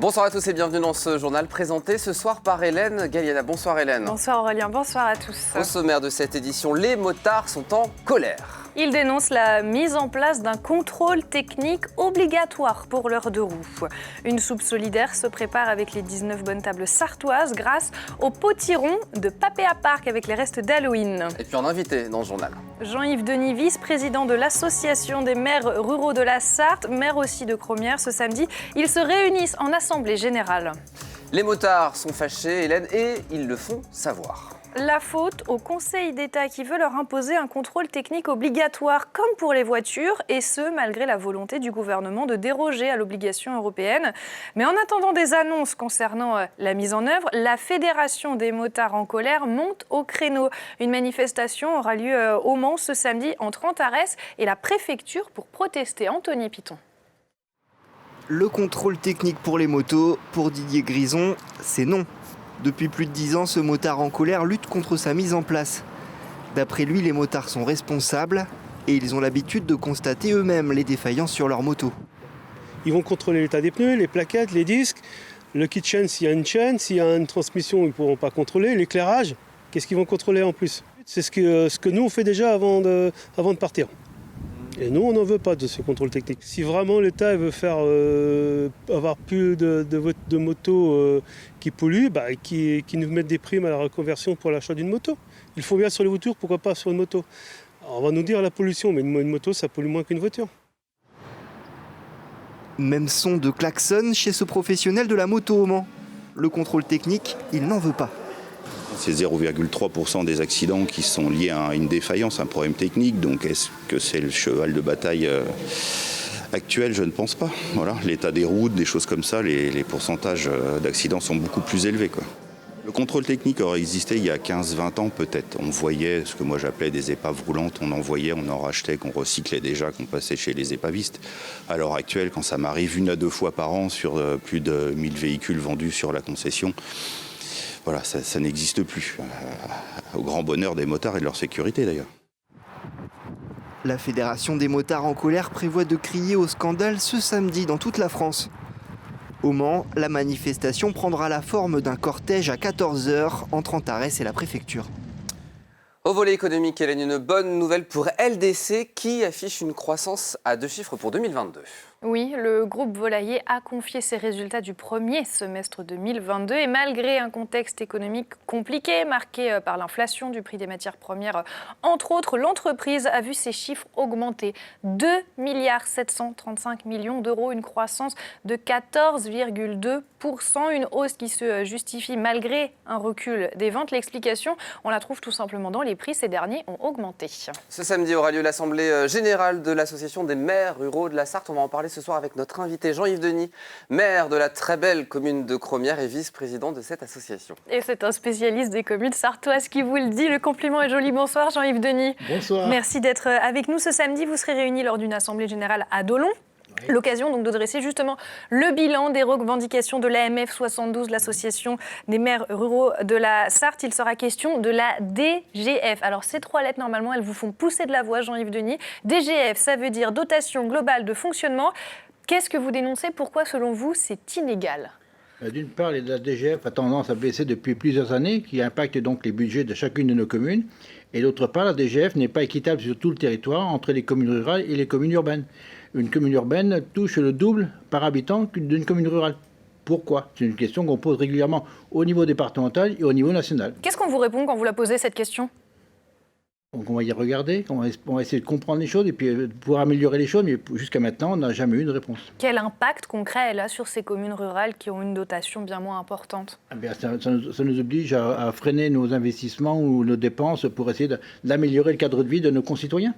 Bonsoir à tous et bienvenue dans ce journal présenté ce soir par Hélène Galliana. Bonsoir Hélène. Bonsoir Aurélien, bonsoir à tous. Au sommaire de cette édition, les motards sont en colère. Ils dénoncent la mise en place d'un contrôle technique obligatoire pour leurs deux roues. Une soupe solidaire se prépare avec les 19 bonnes tables sartoises grâce au potiron de Papéa Park avec les restes d'Halloween. Et puis en invité dans ce journal, Jean-Yves Denis, vice-président de l'association des maires ruraux de la Sarthe, maire aussi de Cromières, ce samedi, ils se réunissent en assemblée générale. les motards sont fâchés, Hélène, et ils le font savoir. La faute au Conseil d'État qui veut leur imposer un contrôle technique obligatoire comme pour les voitures, et ce malgré la volonté du gouvernement de déroger à l'obligation européenne. Mais en attendant des annonces concernant la mise en œuvre, la Fédération des motards en colère monte au créneau. Une manifestation aura lieu au Mans ce samedi entre Antares et la préfecture pour protester. Anthony Piton. Le contrôle technique pour les motos, pour Didier Grison, c'est non. Depuis plus de 10 ans, ce motard en colère lutte contre sa mise en place. D'après lui, les motards sont responsables et ils ont l'habitude de constater eux-mêmes les défaillances sur leur moto. Ils vont contrôler l'état des pneus, les plaquettes, les disques, le kit chain s'il y a une chaîne, s'il y a une transmission, ils ne pourront pas contrôler, l'éclairage, qu'est-ce qu'ils vont contrôler en plus? C'est ce que nous on fait déjà avant de partir. Et nous, on n'en veut pas de ce contrôle technique. Si vraiment l'État veut faire avoir plus de motos qui polluent, qui nous mettent des primes à la reconversion pour l'achat d'une moto. Ils font bien sur les voitures, pourquoi pas sur une moto? Alors, on va nous dire la pollution, mais une moto, ça pollue moins qu'une voiture. Même son de klaxon chez ce professionnel de la moto au Mans. Le contrôle technique, il n'en veut pas. C'est 0,3% des accidents qui sont liés à une défaillance, un problème technique. Donc est-ce que c'est le cheval de bataille actuel? Je ne pense pas. Voilà, l'état des routes, des choses comme ça, les pourcentages d'accidents sont beaucoup plus élevés, quoi. Le contrôle technique aurait existé il y a 15-20 ans peut-être. On voyait ce que moi j'appelais des épaves roulantes, on en voyait, on en rachetait, qu'on recyclait déjà, qu'on passait chez les épavistes. À l'heure actuelle, quand ça m'arrive 1 à 2 fois par an sur plus de 1000 véhicules vendus sur la concession, voilà, ça n'existe plus, au grand bonheur des motards et de leur sécurité d'ailleurs. La Fédération des motards en colère prévoit de crier au scandale ce samedi dans toute la France. Au Mans, la manifestation prendra la forme d'un cortège à 14h entre Antares et la préfecture. Au volet économique, Hélène, une bonne nouvelle pour LDC qui affiche une croissance à 2 chiffres pour 2022. Oui, le groupe Volailler a confié ses résultats du premier semestre 2022 et malgré un contexte économique compliqué marqué par l'inflation du prix des matières premières, entre autres, l'entreprise a vu ses chiffres augmenter. 2,735 milliards d'euros, une croissance de 14,2%, une hausse qui se justifie malgré un recul des ventes. L'explication, on la trouve tout simplement dans les prix, ces derniers ont augmenté. Ce samedi aura lieu l'Assemblée générale de l'Association des maires ruraux de la Sarthe. On va en parler ce soir avec notre invité Jean-Yves Denis, maire de la très belle commune de Cromières et vice-président de cette association. Et c'est un spécialiste des communes sartoises qui vous le dit. Le compliment est joli. Bonsoir Jean-Yves Denis. Bonsoir. Merci d'être avec nous ce samedi. Vous serez réunis lors d'une assemblée générale à Dolon. Oui. L'occasion donc de dresser justement le bilan des revendications de l'AMF 72, l'association des maires ruraux de la Sarthe. Il sera question de la DGF. Alors ces 3 lettres, normalement, elles vous font pousser de la voix, Jean-Yves Denis. DGF, ça veut dire dotation globale de fonctionnement. Qu'est-ce que vous dénoncez? Pourquoi, selon vous, c'est inégal? D'une part, la DGF a tendance à baisser depuis plusieurs années, qui impacte donc les budgets de chacune de nos communes. Et d'autre part, la DGF n'est pas équitable sur tout le territoire entre les communes rurales et les communes urbaines. Une commune urbaine touche le double par habitant d'une commune rurale. Pourquoi? C'est une question qu'on pose régulièrement au niveau départemental et au niveau national. Qu'est-ce qu'on vous répond quand vous la posez, cette question? Donc on va y regarder, on va essayer de comprendre les choses et puis pouvoir améliorer les choses, mais jusqu'à maintenant, on n'a jamais eu de réponse. Quel impact concret elle a sur ces communes rurales qui ont une dotation bien moins importante? Ça nous oblige à freiner nos investissements ou nos dépenses pour essayer d'améliorer le cadre de vie de nos concitoyens.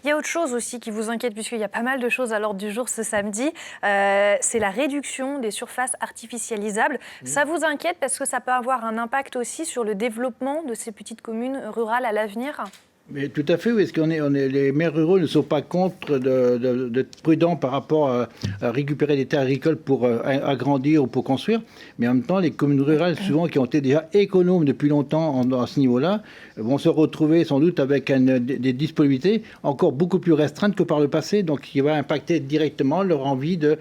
Il y a autre chose aussi qui vous inquiète, puisqu'il y a pas mal de choses à l'ordre du jour ce samedi. C'est la réduction des surfaces artificialisables. Mmh. Ça vous inquiète parce que ça peut avoir un impact aussi sur le développement de ces petites communes rurales à l'avenir? Mais tout à fait, oui, parce les maires ruraux ne sont pas contre d'être prudents par rapport à récupérer des terres agricoles pour agrandir ou pour construire. Mais en même temps, les communes rurales, souvent, qui ont été déjà économes depuis longtemps à ce niveau-là, vont se retrouver sans doute avec des disponibilités encore beaucoup plus restreintes que par le passé, donc qui va impacter directement leur envie de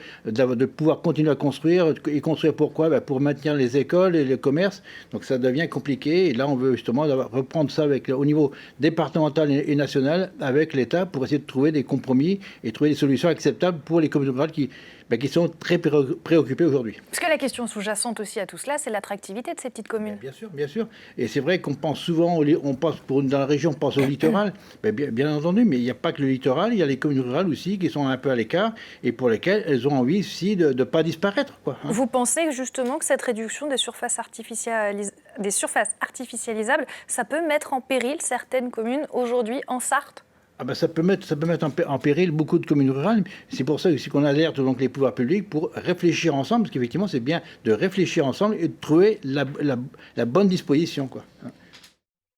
pouvoir continuer à construire. Et construire pourquoi ? Pour maintenir les écoles et le commerce. Donc ça devient compliqué. Et là, on veut justement reprendre ça au niveau départemental et national avec l'État pour essayer de trouver des compromis et trouver des solutions acceptables pour les communes rurales qui sont très préoccupées aujourd'hui. Parce que la question sous-jacente aussi à tout cela, c'est l'attractivité de ces petites communes. Bien sûr, bien sûr. Et c'est vrai qu'on pense souvent, dans la région, on pense au littoral, bien entendu, mais il n'y a pas que le littoral, il y a les communes rurales aussi qui sont un peu à l'écart et pour lesquelles elles ont envie aussi de ne pas disparaître, quoi. Vous pensez justement que cette réduction des surfaces artificialisables, ça peut mettre en péril certaines communes aujourd'hui en Sarthe ? Ça peut mettre en péril beaucoup de communes rurales. C'est pour ça aussi qu'on alerte donc les pouvoirs publics pour réfléchir ensemble, parce qu'effectivement, c'est bien de réfléchir ensemble et de trouver la bonne disposition, quoi.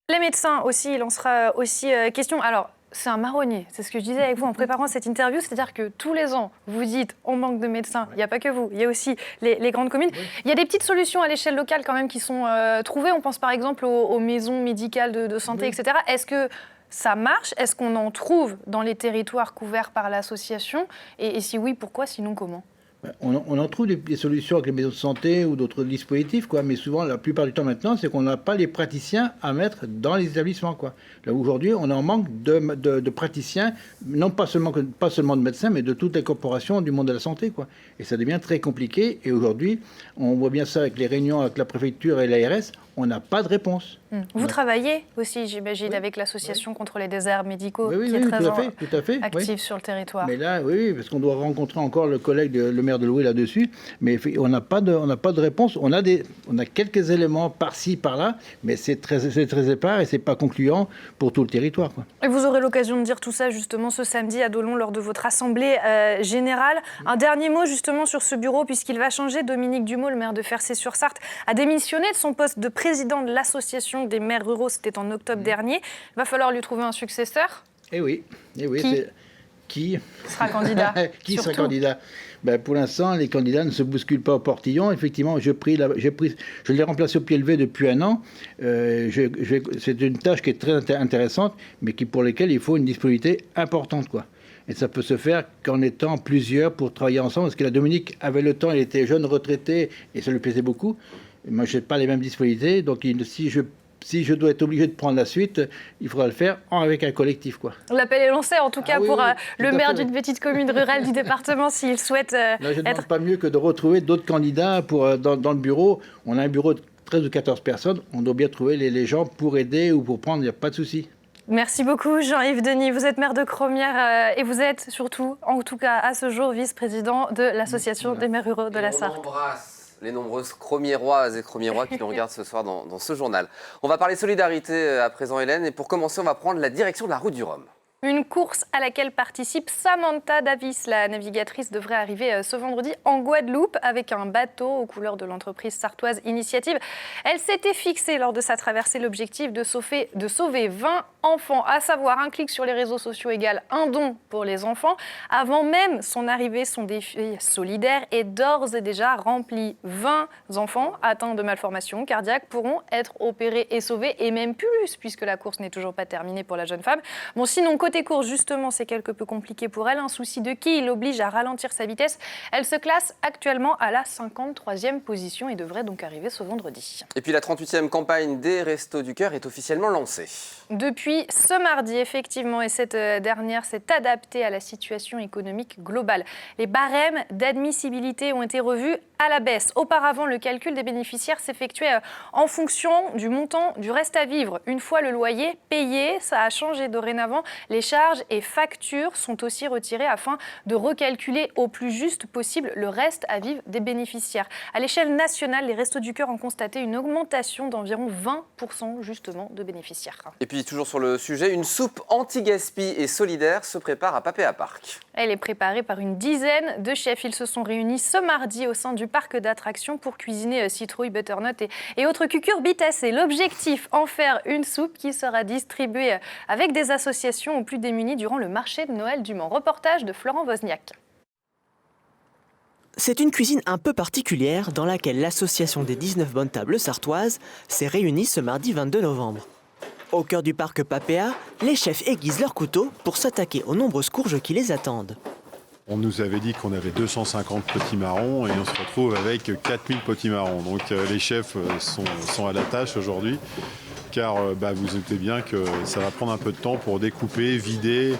Les médecins aussi, il en sera aussi question. Alors, c'est un marronnier, c'est ce que je disais avec vous en préparant cette interview, c'est-à-dire que tous les ans, vous dites on manque de médecins, il n'y a pas que vous, il y a aussi les grandes communes. Oui. Il y a des petites solutions à l'échelle locale quand même qui sont trouvées, on pense par exemple aux maisons médicales de santé, oui. etc. Est-ce que ça marche ? Est-ce qu'on en trouve dans les territoires couverts par l'association ? Et si oui, pourquoi ? Sinon, comment ? On en trouve des solutions avec les maisons de santé ou d'autres dispositifs, quoi. Mais souvent, la plupart du temps maintenant, c'est qu'on n'a pas les praticiens à mettre dans les établissements, quoi. Là, aujourd'hui, on en manque de praticiens, non pas seulement de médecins, mais de toutes les corporations du monde de la santé, quoi. Et ça devient très compliqué. Et aujourd'hui, on voit bien ça avec les réunions avec la préfecture et l'ARS, on n'a pas de réponse. Vous travaillez aussi, j'imagine, avec l'association contre les déserts médicaux, qui est très tout à fait, active sur le territoire. Mais là, oui, parce qu'on doit rencontrer encore le collègue, le maire de Loué là-dessus. Mais on n'a pas de réponse. On a quelques éléments par-ci, par-là, mais c'est très épars et c'est pas concluant pour tout le territoire, quoi. Et vous aurez l'occasion de dire tout ça justement ce samedi à Dolon lors de votre assemblée générale. Un dernier mot justement sur ce bureau puisqu'il va changer. Dominique Dumeau, le maire de Fercé-sur Sarthe, a démissionné de son poste de président de l'association des maires ruraux. C'était en octobre dernier. Il va falloir lui trouver un successeur. Eh oui. Qui sera candidat? Qui sera candidat? Pour l'instant, les candidats ne se bousculent pas au portillon. Effectivement, je l'ai remplacé au pied levé depuis un an. C'est une tâche qui est très intéressante, mais pour laquelle il faut une disponibilité importante, quoi. Et ça peut se faire qu'en étant plusieurs pour travailler ensemble. Parce que la Dominique avait le temps, il était jeune retraité et ça lui plaisait beaucoup. Moi, je n'ai pas les mêmes disponibilités. Donc, si je dois être obligé de prendre la suite, il faudra le faire avec un collectif, quoi. L'appel est lancé, en tout cas, pour le maire d'une petite commune rurale du département, s'il souhaite Là, je ne demande pas mieux que de retrouver d'autres candidats dans le bureau. On a un bureau de 13 ou 14 personnes. On doit bien trouver les gens pour aider ou pour prendre, il n'y a pas de souci. Merci beaucoup Jean-Yves Denis. Vous êtes maire de Cromières et vous êtes surtout, en tout cas à ce jour, vice-président de l'Association des maires ruraux de la Sarthe. On embrasse les nombreuses Cromiéroises et Cromiérois qui nous regardent ce soir dans ce journal. On va parler solidarité à présent, Hélène, et pour commencer, on va prendre la direction de la route du Rhum. Une course à laquelle participe Samantha Davis. La navigatrice devrait arriver ce vendredi en Guadeloupe avec un bateau aux couleurs de l'entreprise sartoise Initiative. Elle s'était fixée lors de sa traversée l'objectif de sauver 20 enfants, à savoir un clic sur les réseaux sociaux égale un don pour les enfants. Avant même son arrivée, son défi solidaire est d'ores et déjà rempli. 20 enfants atteints de malformations cardiaques pourront être opérés et sauvés, et même plus, puisque la course n'est toujours pas terminée pour la jeune femme. Bon, sinon, côté course, justement, c'est quelque peu compliqué pour elle. Un souci de qui l'oblige à ralentir sa vitesse. Elle se classe actuellement à la 53e position et devrait donc arriver ce vendredi. Et puis la 38e campagne des Restos du Cœur est officiellement lancée. Depuis ce mardi, effectivement, et cette dernière s'est adaptée à la situation économique globale. Les barèmes d'admissibilité ont été revus à la baisse. Auparavant, le calcul des bénéficiaires s'effectuait en fonction du montant du reste à vivre. Une fois le loyer payé, ça a changé dorénavant. Les charges et factures sont aussi retirées afin de recalculer au plus juste possible le reste à vivre des bénéficiaires. À l'échelle nationale, les Restos du Cœur ont constaté une augmentation d'environ 20% justement de bénéficiaires. Et puis toujours sur le sujet, une soupe anti-gaspi et solidaire se prépare à Papéa Park. Elle est préparée par une dizaine de chefs. Ils se sont réunis ce mardi au sein du parc d'attractions pour cuisiner citrouilles, butternut et autres cucurbitacées. L'objectif, en faire une soupe qui sera distribuée avec des associations aux plus démunis durant le marché de Noël du Mans. Reportage de Florent Wozniak. C'est une cuisine un peu particulière dans laquelle l'association des 19 bonnes tables sartoises s'est réunie ce mardi 22 novembre. Au cœur du parc Papéa, les chefs aiguisent leurs couteaux pour s'attaquer aux nombreuses courges qui les attendent. On nous avait dit qu'on avait 250 potimarrons et on se retrouve avec 4000 potimarrons. Donc les chefs sont à la tâche aujourd'hui car vous doutez bien que ça va prendre un peu de temps pour découper, vider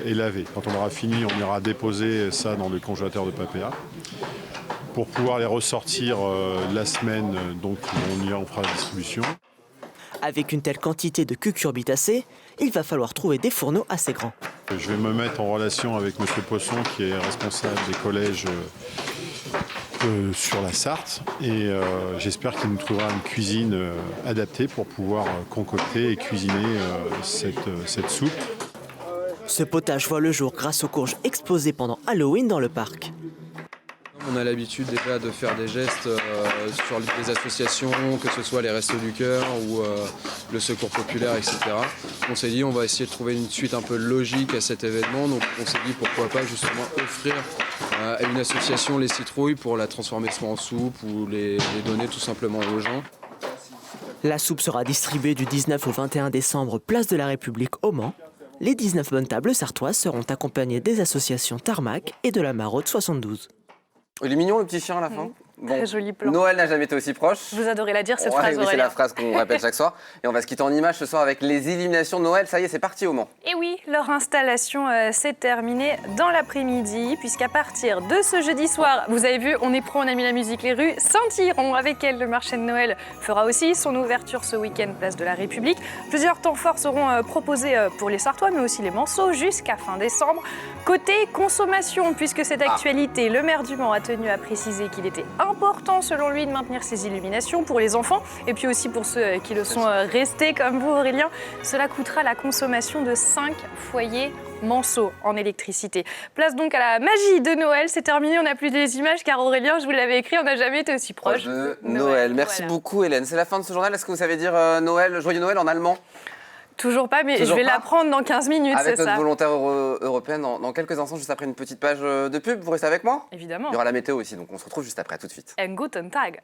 et laver. Quand on aura fini, on ira déposer ça dans le congélateur de Papéa pour pouvoir les ressortir la semaine, donc on fera la distribution. Avec une telle quantité de cucurbitacées, il va falloir trouver des fourneaux assez grands. Je vais me mettre en relation avec M. Poisson qui est responsable des collèges sur la Sarthe et j'espère qu'il nous trouvera une cuisine adaptée pour pouvoir concocter et cuisiner cette soupe. Ce potage voit le jour grâce aux courges exposées pendant Halloween dans le parc. On a l'habitude déjà de faire des gestes sur des associations, que ce soit les Restos du Cœur ou le Secours Populaire, etc. On s'est dit on va essayer de trouver une suite un peu logique à cet événement, donc on s'est dit pourquoi pas justement offrir à une association les citrouilles pour la transformer soit en soupe ou les donner tout simplement aux gens. La soupe sera distribuée du 19 au 21 décembre, place de la République au Mans. Les 19 bonnes tables sartoises seront accompagnées des associations Tarmac et de la Maraude 72. Il est mignon le petit chien à la fin. Très joli plan. Noël n'a jamais été aussi proche. Vous adorez la dire, cette Ouais, phrase, oui, c'est Aurélien. la phrase qu'on répète chaque soir. Et on va se quitter en images ce soir avec les illuminations de Noël. Ça y est, c'est parti au Mans. Et oui, leur installation s'est terminée dans l'après-midi, puisqu'à partir de ce jeudi soir, vous avez vu, on est pro, on a mis la musique, les rues scintilleront. Avec elle, le marché de Noël fera aussi son ouverture ce week-end, place de la République. Plusieurs temps forts seront proposés pour les Sartois, mais aussi les Manceaux, jusqu'à fin décembre. Côté consommation, puisque cette actualité, le maire du Mans a tenu à préciser qu'il était important, selon lui, de maintenir ces illuminations pour les enfants et puis aussi pour ceux qui le sont restés comme vous, Aurélien. Cela coûtera la consommation de 5 foyers Manceaux en électricité. Place donc à la magie de Noël. C'est terminé, on n'a plus des images car Aurélien, je vous l'avais écrit, on n'a jamais été aussi proche de Noël. Merci beaucoup Hélène. C'est la fin de ce journal. Est-ce que vous savez dire Noël, joyeux Noël en allemand? Toujours pas, mais Toujours je vais pas. l'apprendre dans 15 minutes, Avec c'est notre ça. volontaire européenne dans quelques instants, juste après une petite page de pub. Vous restez avec moi? Évidemment. Il y aura la météo aussi, donc on se retrouve juste après. À tout de suite. Un guten Tag.